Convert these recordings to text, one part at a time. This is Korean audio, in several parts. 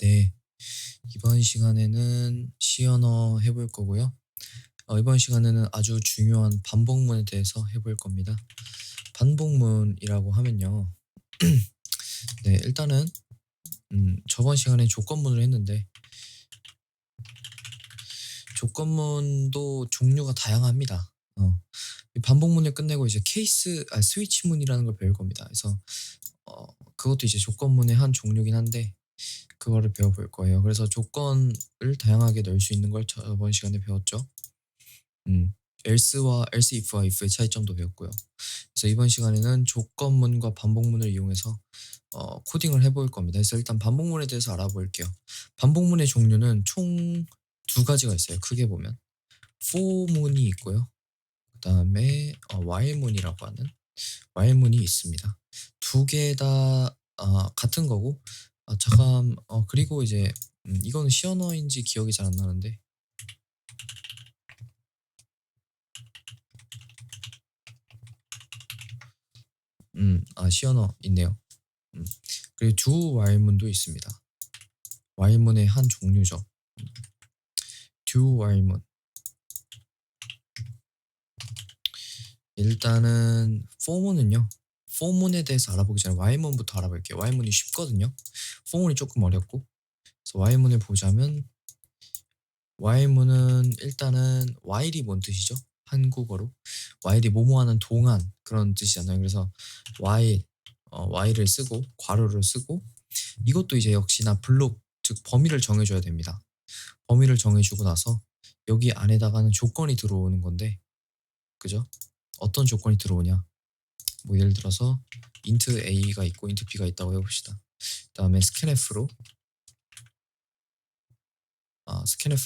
네, 이번 시간에는 C 언어 해볼 거고요. 이번 시간에는 아주 중요한 반복문에 대해서 해볼 겁니다. 반복문이라고 하면요. 네, 일단은 저번 시간에 조건문을 했는데 조건문도 종류가 다양합니다. 이 반복문을 끝내고 이제 스위치문이라는 걸 배울 겁니다. 그래서 그것도 이제 조건문의 한 종류긴 한데 그거를 배워볼 거예요. 그래서 조건을 다양하게 넣을 수 있는 걸 저번 시간에 배웠죠. else if와 if의 차이점도 배웠고요. 그래서 이번 시간에는 조건문과 반복문을 이용해서 코딩을 해볼 겁니다. 그래서 일단 반복문에 대해서 알아볼게요. 반복문의 종류는 총 두 가지가 있어요. 크게 보면 for문이 있고요. 그 다음에 while문이라고 하는 while문이 있습니다. 두 개 다 같은 거고 잠깐 그리고 이제 이거는 C 언어인지 기억이 잘 안 나는데 C 언어 있네요. 그리고 두 while문도 있습니다. while문의 한 종류죠. do while문. 일단은 for문은요. for문에 대해서 알아보기 전에 while문부터 알아볼게요. while문이 쉽거든요. for문이 조금 어렵고. 그래서 while문을 보자면 while문은 일단은 while이 뭔 뜻이죠? 한국어로 while이 뭐뭐하는 동안 그런 뜻이잖아요. 그래서 while을 쓰고 괄호를 쓰고 이것도 이제 역시나 블록 즉 범위를 정해줘야 됩니다. 범위를 정해주고 나서 여기 안에다가는 조건이 들어오는 건데 그죠? 어떤 조건이 들어오냐? 뭐 예를 들어서 int a가 있고 int b가 있다고 해봅시다. 그 다음에 scanf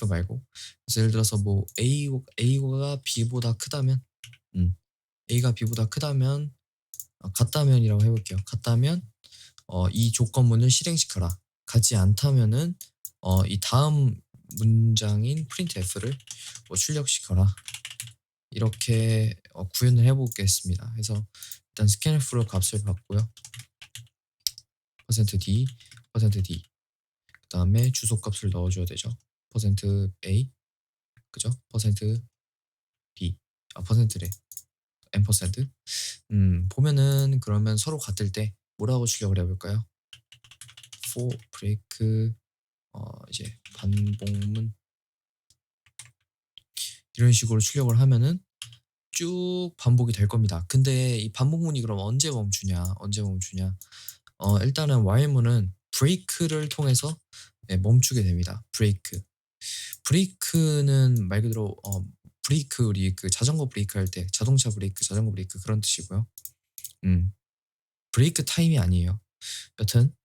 말고 그래서 예를 들어서 뭐 a가 b보다 크다면 a가 b보다 크다면 같다면이라고 해볼게요. 같다면 이 조건문을 실행시켜라. 같지 않다면은 이 다음 문장인 printf를 출력시켜라. 이렇게 구현을 해보겠습니다. 그래서 일단 scanf로 값을 받고요. %d, %d. 그 다음에 주소 값을 넣어줘야 되죠. %a, 그죠? %b, %래. %. 보면은 그러면 서로 같을 때 뭐라고 출력을 해볼까요? for break 이제 반복문 이런 식으로 출력을 하면은 쭉 반복이 될 겁니다. 근데 이 반복문이 그럼 언제 멈추냐? 일단은 while문은 break를 통해서 멈추게 됩니다. 브레이크는 말 그대로 브레이크 우리 그 자전거 브레이크 할 때 자동차 브레이크, 자전거 브레이크 그런 뜻이고요. 브레이크 타임이 아니에요. 여튼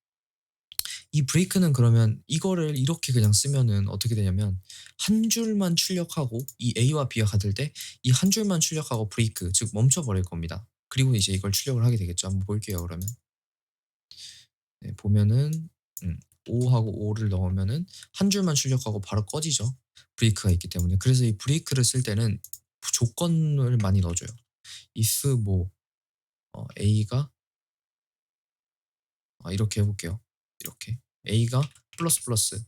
이 브레이크는 그러면 이거를 이렇게 그냥 쓰면은 어떻게 되냐면 한 줄만 출력하고 이 A와 B가 같을 때 이 한 줄만 출력하고 브레이크 즉 멈춰버릴 겁니다. 그리고 이제 이걸 출력을 하게 되겠죠. 한번 볼게요. 그러면 보면은 5하고 5를 넣으면은 한 줄만 출력하고 바로 꺼지죠. 브레이크가 있기 때문에. 그래서 이 브레이크를 쓸 때는 조건을 많이 넣어줘요. if 뭐 a가 이렇게 해볼게요. 이렇게 a가 플러스 플러스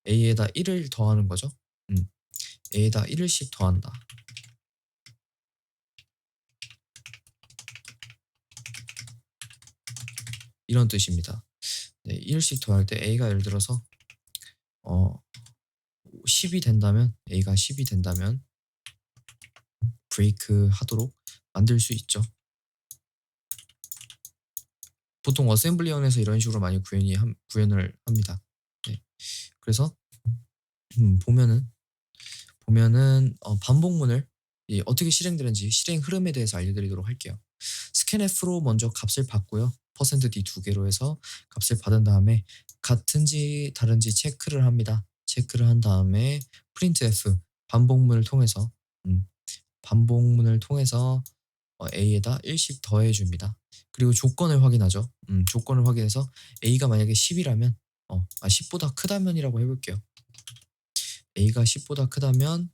a에다 1을 더하는 거죠. a에다 1씩 더한다. 이런 뜻입니다. 1씩 더할 때 a가 예를 들어서 10이 된다면 a가 10이 된다면 브레이크 하도록 만들 수 있죠. 보통 어셈블리언에서 이런 식으로 많이 구현을 합니다. 네. 그래서 보면은 반복문을 어떻게 실행되는지 실행 흐름에 대해서 알려드리도록 할게요. scanf로 먼저 값을 받고요. %d 두 개로 해서 값을 받은 다음에 같은지 다른지 체크를 합니다. 체크를 한 다음에 printf 반복문을 통해서 A에다 1씩 더해줍니다. 그리고 조건을 확인하죠. 조건을 확인해서 A가 만약에 10이라면 10보다 크다면이라고 해볼게요. A가 10보다 크다면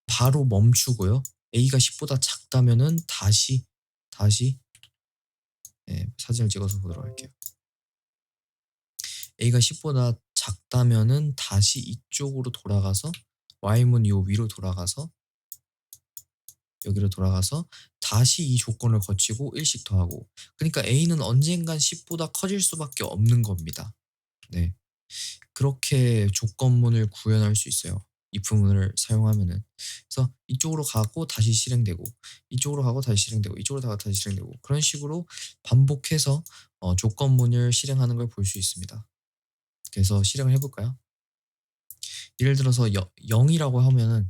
바로 멈추고요. A가 10보다 작다면은 다시 사진을 찍어서 보도록 할게요. a가 10보다 작다면은 다시 이쪽으로 돌아가서 y문 요 위로 돌아가서 여기로 돌아가서 다시 이 조건을 거치고 1씩 더하고, 그러니까 a는 언젠간 10보다 커질 수밖에 없는 겁니다. 네. 그렇게 조건문을 구현할 수 있어요, if문을 사용하면은. 그래서 이쪽으로 가고 다시 실행되고, 이쪽으로 가고 다시 실행되고, 이쪽으로 가고 다시 실행되고, 그런 식으로 반복해서 조건문을 실행하는 걸 볼 수 있습니다. 그래서 실행을 해볼까요? 예를 들어서 0이라고 하면은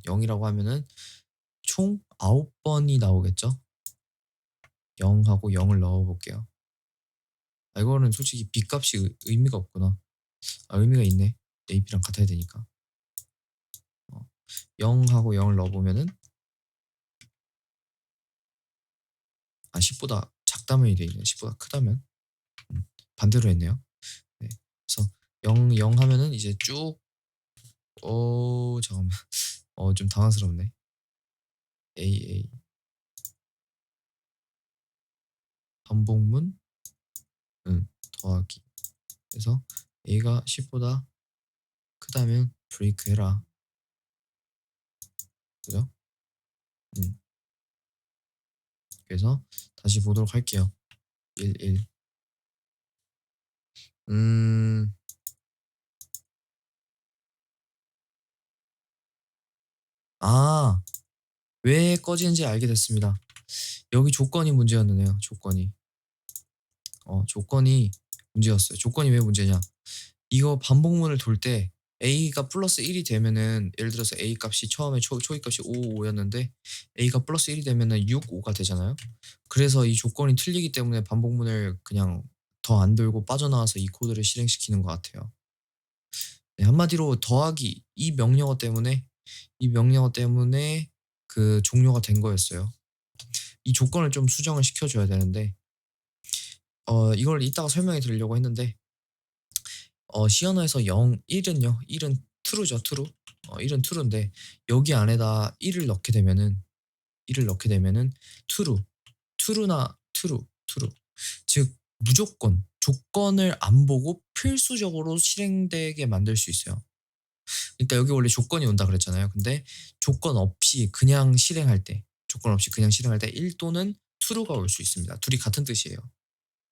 총 9번이 나오겠죠? 0하고 0을 넣어볼게요. 이거는 솔직히 b값이 의미가 없구나. 의미가 있네. ap랑 같아야 되니까. 0하고 0을 넣어보면은 10보다 작다면이 돼 있네. 10보다 크다면. 반대로 했네요. 네. 그래서 0, 0 하면은 이제 쭉, 잠깐만. 좀 당황스럽네. a 반복문 더하기. 그래서 a가 10보다 크다면 브레이크 해라. 그죠? 음. 그래서 다시 보도록 할게요. 1, 1. 음, 왜 꺼지는지 알게 됐습니다. 여기 조건이 문제였네요. 조건이 문제였어요. 조건이 왜 문제냐? 이거 반복문을 돌 때 a가 플러스 1이 되면은, 예를 들어서 a 값이 처음에 초기값이 5, 5였는데 a가 플러스 1이 되면은 6, 5가 되잖아요. 그래서 이 조건이 틀리기 때문에 반복문을 그냥 더 안 돌고 빠져나와서 이 코드를 실행시키는 것 같아요. 네, 한마디로 더하기 이 명령어 때문에 그 종료가 된 거였어요. 이 조건을 좀 수정을 시켜줘야 되는데, 이걸 이따가 설명해 드리려고 했는데, C 언어에서 1은 true죠, true. 1은 true인데 여기 안에다 1을 넣게 되면은 true. 즉 무조건 조건을 안 보고 필수적으로 실행되게 만들 수 있어요. 그러니까 여기 원래 조건이 온다 그랬잖아요. 근데 조건 없이 그냥 실행할 때 1 또는 true가 올 수 있습니다. 둘이 같은 뜻이에요.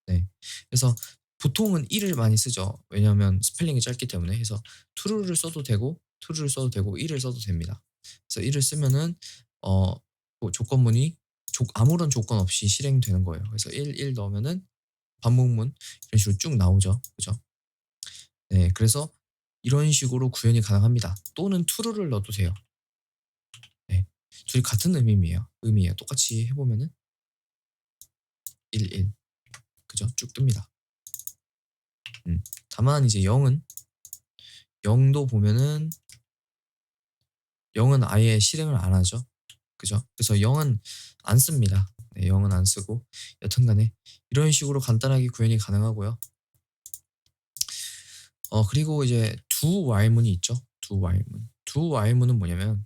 네. 그래서 보통은 1을 많이 쓰죠. 왜냐하면 스펠링이 짧기 때문에. 그래서 true를 써도 되고 1을 써도 됩니다. 그래서 1을 쓰면은 조건문이 아무런 조건 없이 실행되는 거예요. 그래서 1 넣으면은 반복문 이런 식으로 쭉 나오죠. 그죠? 네. 그래서 이런 식으로 구현이 가능합니다. 또는 true를 넣어도 돼요. 네. 둘이 같은 의미예요. 똑같이 해보면은 1. 그죠? 쭉 뜹니다. 다만 이제 0도 보면은 0은 아예 실행을 안 하죠. 그죠? 그래서 0은 안 씁니다. 네, 0은 안 쓰고, 여튼간에 이런 식으로 간단하게 구현이 가능하고요. 그리고 이제 do while문이 있죠. do while문은 뭐냐면,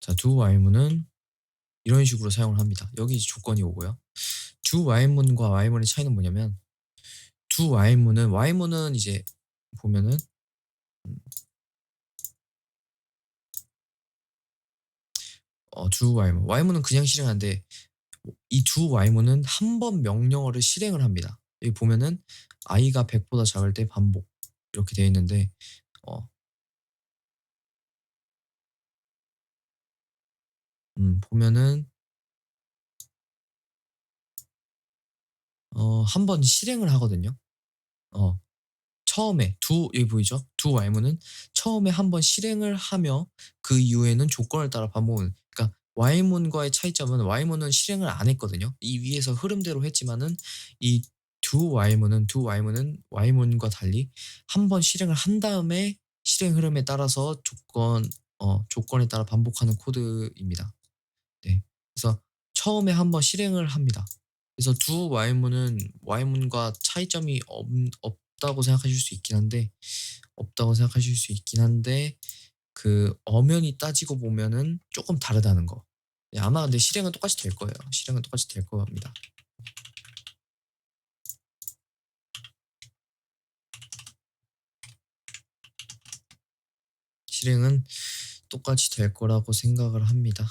자, do while문은 이런 식으로 사용을 합니다. 여기 조건이 오고요. do while문과 while문의 차이는 뭐냐면, do while문은 이제 보면은 do while문은 그냥 실행하는데, 이 do while문은 한 번 명령어를 실행을 합니다. 여기 보면은 i가 100보다 작을 때 반복 이렇게 되어 있는데, 어, 보면은 한 번 실행을 하거든요. 어, 처음에 여기 보이죠? do while문은 처음에 한 번 실행을 하며 그 이후에는 조건을 따라 반복을. 그러니까 while문과의 차이점은 while문은 실행을 안 했거든요. 이 위에서 흐름대로 했지만은 이 do while문은 while문과 달리 한 번 실행을 한 다음에 실행 흐름에 따라서 조건에 따라 반복하는 코드입니다. 네. 그래서 처음에 한번 실행을 합니다. 그래서 do while문은 while문과 차이점이 없다고 생각하실 수 있긴 한데, 그 엄연히 따지고 보면은 조금 다르다는 거. 네, 아마 근데 실행은 똑같이 될 거예요. 실행은 똑같이 될 겁니다. 실행은 똑같이 될 거라고 생각을 합니다.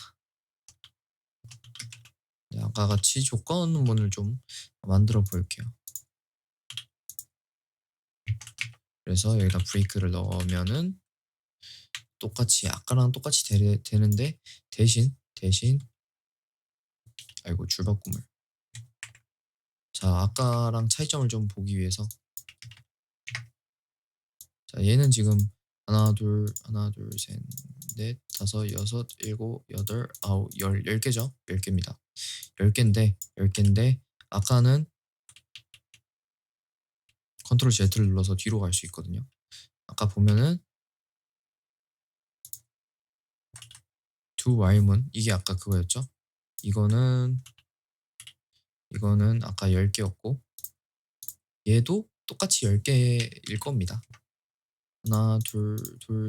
네, 아까 같이 조건문을 좀 만들어 볼게요. 그래서 여기다 브레이크를 넣으면은 똑같이 아까랑 똑같이 되는데 대신 아이고 줄바꿈을. 자, 아까랑 차이점을 좀 보기 위해서 자, 얘는 지금 하나 둘 셋 넷 다섯 여섯 일곱 여덟 아홉 열 10개죠. 10개입니다. 10개인데 아까는 컨트롤 Z를 눌러서 뒤로 갈 수 있거든요. 아까 보면은 두 while문 이게 아까 그거였죠. 이거는 아까 10개였고 얘도 똑같이 10개일 겁니다. 하나 둘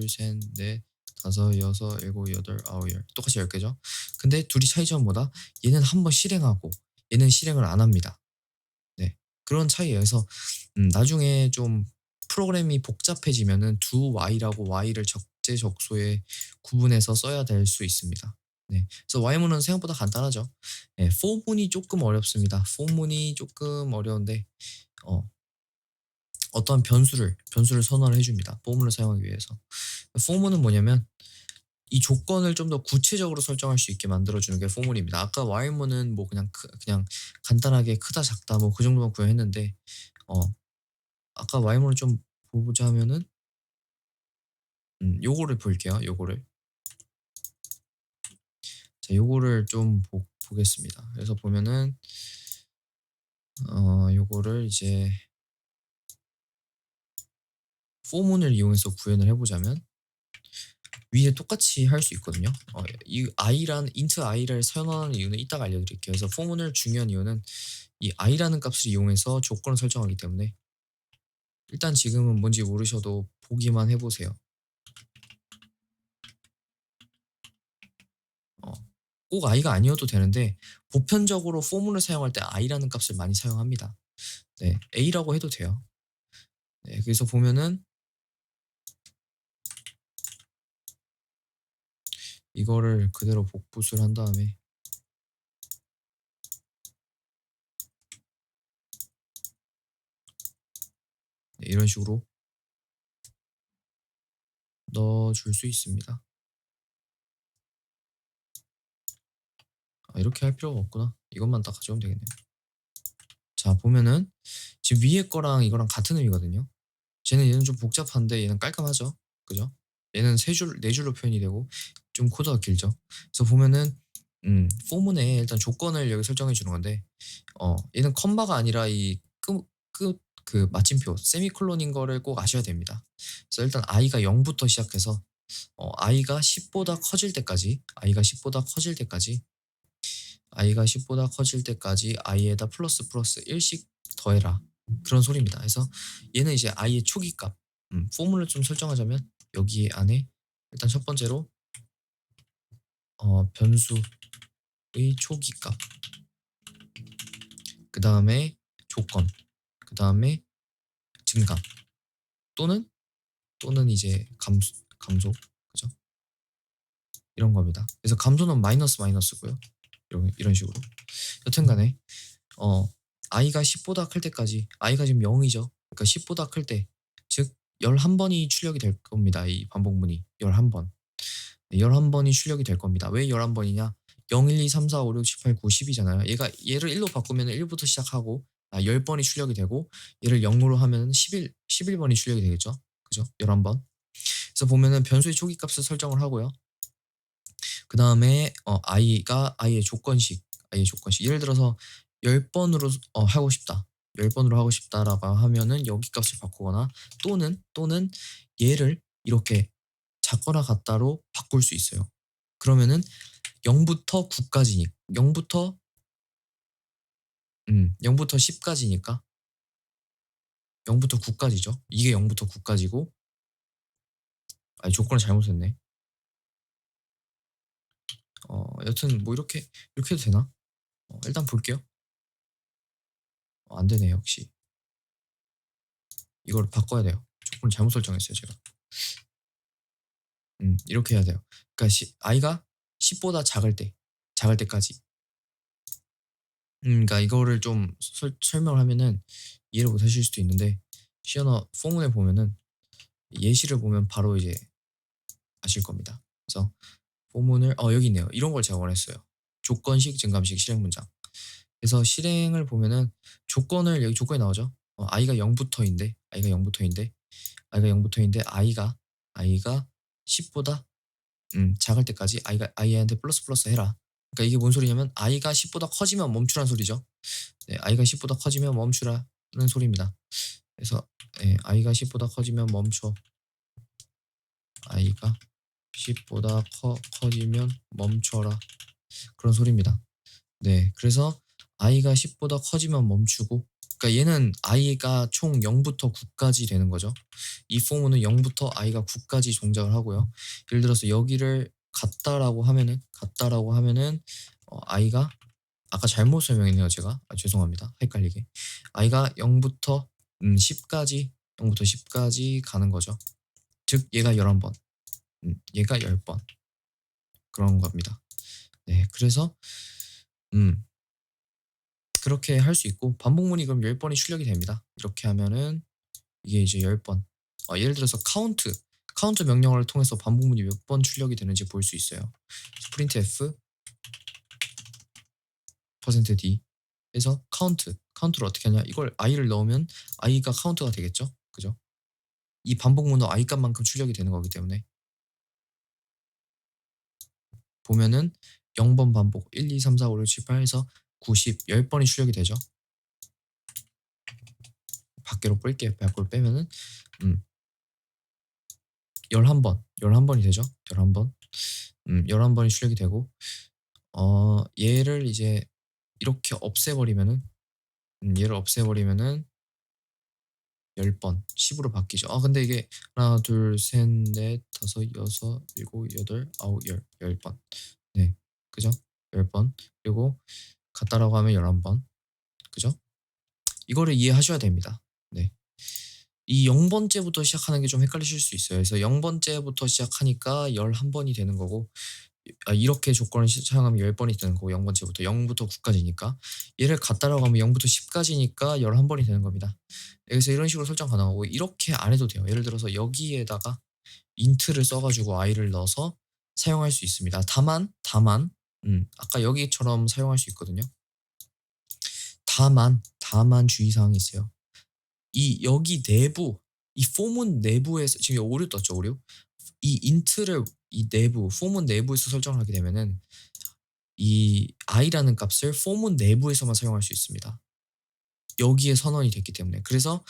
셋 넷 다섯 여섯 일곱 여덟 아홉 열 똑같이 10개죠. 근데 둘이 차이점은 뭐다? 얘는 한번 실행하고 얘는 실행을 안 합니다. 네, 그런 차이에서 나중에 좀 프로그램이 복잡해지면은 두 y라고 y를 적재적소에 구분해서 써야 될 수 있습니다. 네, 그래서 y문은 생각보다 간단하죠. 네, for문이 조금 어렵습니다. for문이 조금 어려운데 어떠한 변수를 선언을 해줍니다. for문을 사용하기 위해서. for문은 뭐냐면 이 조건을 좀 더 구체적으로 설정할 수 있게 만들어주는 게 for문입니다. 아까 while문은 뭐 그냥 간단하게 크다 작다 뭐 그 정도만 구현했는데 어 아까 while문을 좀 보자면은 요거를 볼게요. 요거를 자 요거를 좀 보겠습니다. 그래서 보면은 요거를 이제 for문을 이용해서 구현을 해보자면 위에 똑같이 할 수 있거든요. 이 int i를 선언하는 이유는 이따가 알려드릴게요. 그래서 for문을 중요한 이유는 이 i라는 값을 이용해서 조건을 설정하기 때문에 일단 지금은 뭔지 모르셔도 보기만 해보세요. 어, 꼭 i가 아니어도 되는데 보편적으로 for문을 사용할 때 i라는 값을 많이 사용합니다. 네, a라고 해도 돼요. 네, 그래서 보면은 이거를 그대로 복붙을 한 다음에 네, 이런 식으로 넣어줄 수 있습니다. 이렇게 할 필요가 없구나. 이것만 딱 가져오면 되겠네요. 자, 보면은 지금 위에 거랑 이거랑 같은 의미거든요. 얘는 좀 복잡한데 얘는 깔끔하죠. 그죠? 얘는 네 줄로 표현이 되고 좀 코드가 길죠. 그래서 보면은 for문에 일단 조건을 여기 설정해 주는 건데 얘는 컴마가 아니라 이 그 마침표 세미콜론인 거를 꼭 아셔야 됩니다. 그래서 일단 i가 0부터 시작해서 i가 10보다 커질 때까지 i가 10보다 커질 때까지 i에다 플러스 1씩 더해라. 그런 소리입니다. 그래서 얘는 이제 i의 초기값. 포뮬을 좀 설정하자면 여기 안에 일단 첫 번째로 변수의 초기값. 그 다음에 조건. 그 다음에 증감. 또는 이제 감소. 그죠? 이런 겁니다. 그래서 감소는 마이너스고요. 이런 식으로. 여튼간에 i가 10보다 클 때까지 i가 지금 0이죠. 그러니까 10보다 클 때, 즉 11번이 출력이 될 겁니다. 이 반복문이 11번. 11번이 출력이 될 겁니다. 왜 11번이냐? 0, 1, 2, 3, 4, 5, 6, 7, 8, 9, 10이잖아요. 얘를 1로 바꾸면 1부터 시작하고 10번이 출력이 되고 얘를 0으로 하면 11번이 출력이 되겠죠. 그죠? 11번. 그래서 보면은 변수의 초기값을 설정을 하고요. 그 다음에 i의 조건식 예를 들어서 10번으로 하고 싶다. 10번으로 하고 싶다라고 하면은 여기 값을 바꾸거나 또는 얘를 이렇게 작거나 같다로 바꿀 수 있어요. 그러면은 0부터 9까지니 0부터 10까지니까 0부터 9까지죠. 이게 0부터 9까지고 조건을 잘못했네. 여튼 뭐 이렇게 해도 되나? 일단 볼게요. 안 되네요, 역시. 이걸 바꿔야 돼요. 조건을 잘못 설정했어요, 제가. 이렇게 해야 돼요. 그러니까 i가 10보다 작을 때까지. 그러니까 이거를 좀 설명을 하면은 이해를 못 하실 수도 있는데, 시어너 포문에 보면은 예시를 보면 바로 이제 아실 겁니다. 그래서 포문을 여기 있네요. 이런 걸 제가 원했어요. 조건식, 증감식, 실행 문장. 그래서 실행을 보면은 조건을 여기 조건이 나오죠. i가 0부터인데 i가 10보다 작을 때까지 i한테 플러스 해라. 그러니까 이게 뭔 소리냐면 i가 10보다 커지면 멈추라는 소리죠. 네, i가 10보다 커지면 멈추라는 소리입니다. 그래서 i가 10보다 커지면 멈춰. i가 10보다 커지면 멈춰라. 그런 소리입니다. 네, 그래서 i가 10보다 커지면 멈추고, 그러니까 얘는 i가 총 0부터 9까지 되는 거죠. 이 포문은 0부터 i가 9까지 동작을 하고요. 예를 들어서 여기를 같다라고 하면은 i가 아까 잘못 설명했네요, 제가. 죄송합니다. 헷갈리게. i가 0부터 10까지 가는 거죠. 즉 얘가 11번, 얘가 10번 그런 겁니다. 네, 그래서 그렇게 할 수 있고, 반복문이 그럼 10번이 출력이 됩니다. 이렇게 하면은 이게 이제 10번. 예를 들어서 카운트 명령어를 통해서 반복문이 몇 번 출력이 되는지 볼 수 있어요. printf %d 해서 카운트를 어떻게 하냐, 이걸 i를 넣으면 i가 카운트가 되겠죠, 그죠? 이 반복문은 i 값만큼 출력이 되는 거기 때문에 보면은 0번 반복 1, 2, 3, 4, 5, 6, 7, 8 해서 90, 10번이 출력이 되죠. 밖으로 빼면은 11번이 되죠. 11번. 11번이 출력이 되고, 얘를 이제 이렇게 없애버리면은, 10번, 10으로 바뀌죠. 근데 이게 하나, 둘, 셋, 넷, 다섯, 여섯, 일곱, 여덟, 아홉, 10번. 네, 그죠? 10번. 그리고 같다라고 하면 11번. 그죠? 이거를 이해하셔야 됩니다. 네. 이 0번째부터 시작하는 게 좀 헷갈리실 수 있어요. 그래서 0번째부터 시작하니까 11번이 되는 거고, 이렇게 조건을 사용하면 10번이 되는 거고, 0번째부터 0부터 9까지니까 얘를 갖다라고 하면 0부터 10까지니까 11번이 되는 겁니다. 그래서 이런 식으로 설정 가능하고, 이렇게 안 해도 돼요. 예를 들어서 여기에다가 인트를 써가지고 i를 넣어서 사용할 수 있습니다. 다만 아까 여기처럼 사용할 수 있거든요. 다만 주의사항이 있어요. 여기 내부, 이 포문 내부에서 지금 오류 떴죠, 오류? 이 인트를 이 내부, 포문 내부에서 설정을 하게 되면은 이 i라는 값을 포문 내부에서만 사용할 수 있습니다. 여기에 선언이 됐기 때문에. 그래서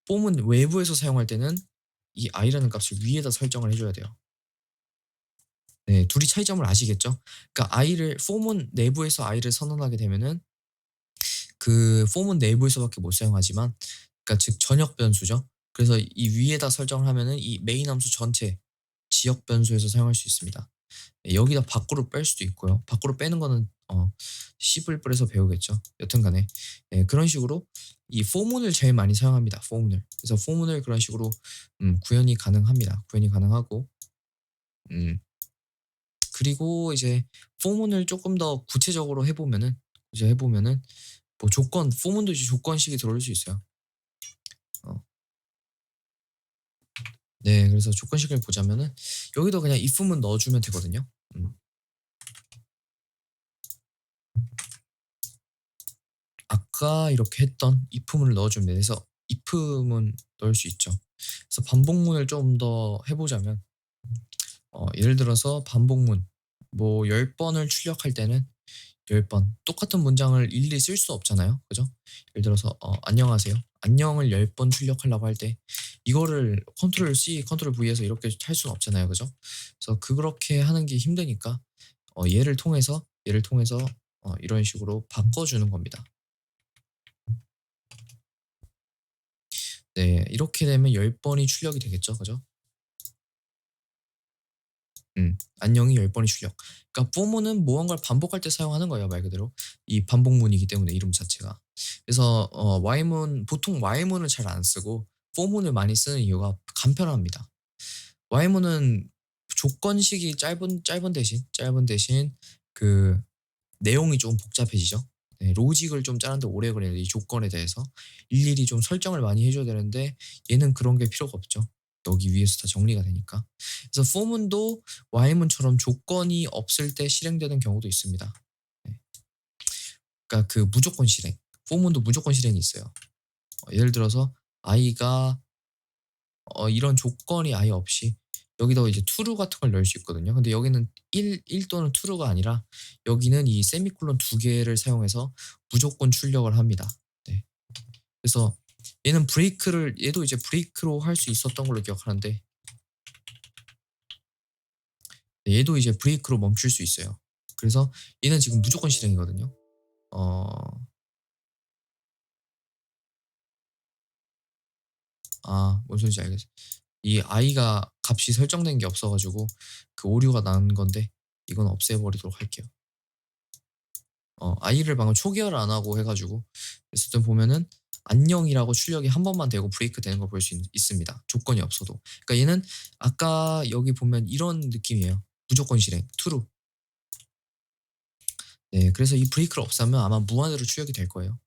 포문 외부에서 사용할 때는 이 i라는 값을 위에다 설정을 해줘야 돼요. 네, 둘이 차이점을 아시겠죠? 그러니까 포문 내부에서 i를 선언하게 되면은 그 포문 내부에서밖에 못 사용하지만, 그러니까 즉 전역 변수죠. 그래서 이 위에다 설정을 하면은 이 메인 함수 전체 지역 변수에서 사용할 수 있습니다. 여기다 밖으로 뺄 수도 있고요. 밖으로 빼는 거는 C++에서 배우겠죠. 여튼간에 그런 식으로 이 포문을 제일 많이 사용합니다. 포문을. 그래서 포문을 그런 식으로 구현이 가능합니다. 구현이 가능하고, 음, 그리고 이제 포문을 조금 더 구체적으로 해보면은 뭐 포문도 이제 조건식이 들어올 수 있어요. 어, 네, 그래서 조건식을 보자면은 여기도 그냥 if문 넣어주면 되거든요. 아까 이렇게 했던 if문을 넣어주면 돼서 if문 넣을 수 있죠. 그래서 반복문을 좀 더 해보자면, 예를 들어서 반복문 뭐 10번을 출력할 때는 10번 똑같은 문장을 일일이 쓸 수 없잖아요, 그죠? 예를 들어서 안녕하세요, 안녕을 10번 출력하려고 할 때 이거를 컨트롤 C, 컨트롤 V에서 이렇게 할 수는 없잖아요, 그죠? 그래서 그렇게 하는 게 힘드니까 얘를 통해서 이런 식으로 바꿔주는 겁니다. 네, 이렇게 되면 10번이 출력이 되겠죠, 그죠? 안녕이 10번의 출력. 그러니까 포문은 무언가를 반복할 때 사용하는 거예요, 말 그대로. 이 반복문이기 때문에 이름 자체가. 그래서 Y문 보통 Y문을 잘 안 쓰고 포문을 많이 쓰는 이유가 간편합니다. Y문은 조건식이 짧은 대신 그 내용이 좀 복잡해지죠. 네, 로직을 좀 짜는데 오래 걸려요. 이 조건에 대해서 일일이 좀 설정을 많이 해줘야 되는데 얘는 그런 게 필요가 없죠. 여기 위에서 다 정리가 되니까. 그래서 for문도 Y문처럼 조건이 없을 때 실행되는 경우도 있습니다. 네. 그러니까 그 무조건 실행. for문도 무조건 실행이 있어요. 예를 들어서 i가 이런 조건이 아예 없이 여기다가 이제 true 같은 걸 넣을 수 있거든요. 근데 여기는 1 또는 true가 아니라 여기는 이 세미콜론 두 개를 사용해서 무조건 출력을 합니다. 네. 그래서 얘도 이제 브레이크로 할 수 있었던 걸로 기억하는데 얘도 이제 브레이크로 멈출 수 있어요. 그래서 얘는 지금 무조건 실행이거든요. 어, 뭔 소리인지 알겠어요. 이 i가 값이 설정된 게 없어가지고 그 오류가 난 건데 이건 없애버리도록 할게요. i를 방금 초기화를 안 하고 해가지고 어쨌든 보면은 안녕이라고 출력이 한 번만 되고 브레이크 되는 걸 볼 수 있습니다. 조건이 없어도. 그러니까 얘는 아까 여기 보면 이런 느낌이에요. 무조건 실행, true. 네, 그래서 이 브레이크를 없애면 아마 무한대로 출력이 될 거예요.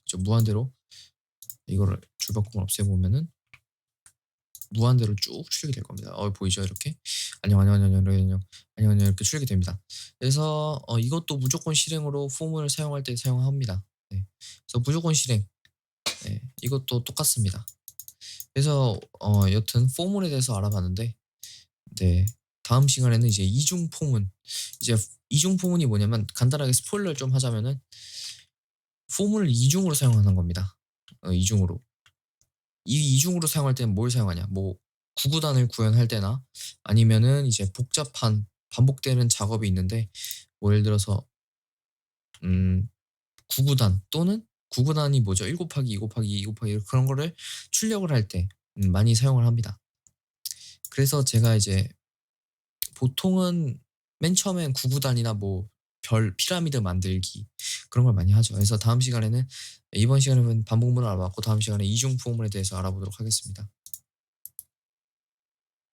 그죠? 무한대로 이거를 줄바꿈을 없애보면은 무한대로 쭉 출력이 될 겁니다. 보이죠? 이렇게 안녕 이렇게 출력이 됩니다. 그래서 이것도 무조건 실행으로 폼을 사용할 때 사용합니다. 네. 그래서 무조건 실행 이것도 똑같습니다. 그래서 여튼 포문에 대해서 알아봤는데 네, 다음 시간에는 이제 이중 포문 이제 이중 포문이 뭐냐면 간단하게 스포일러를 좀 하자면은 포문을 이중으로 사용하는 겁니다. 이중으로 이 이중으로 사용할 때는 뭘 사용하냐? 뭐 구구단을 구현할 때나 아니면은 이제 복잡한 반복되는 작업이 있는데 뭐 예를 들어서 구구단 또는 구구단이 뭐죠? 1 곱하기 2 곱하기 2 곱하기 그런 거를 출력을 할 때 많이 사용을 합니다. 그래서 제가 이제 보통은 맨 처음엔 구구단이나 뭐 별 피라미드 만들기 그런 걸 많이 하죠. 그래서 이번 시간에는 반복문을 알아봤고 다음 시간에 이중 포문에 대해서 알아보도록 하겠습니다.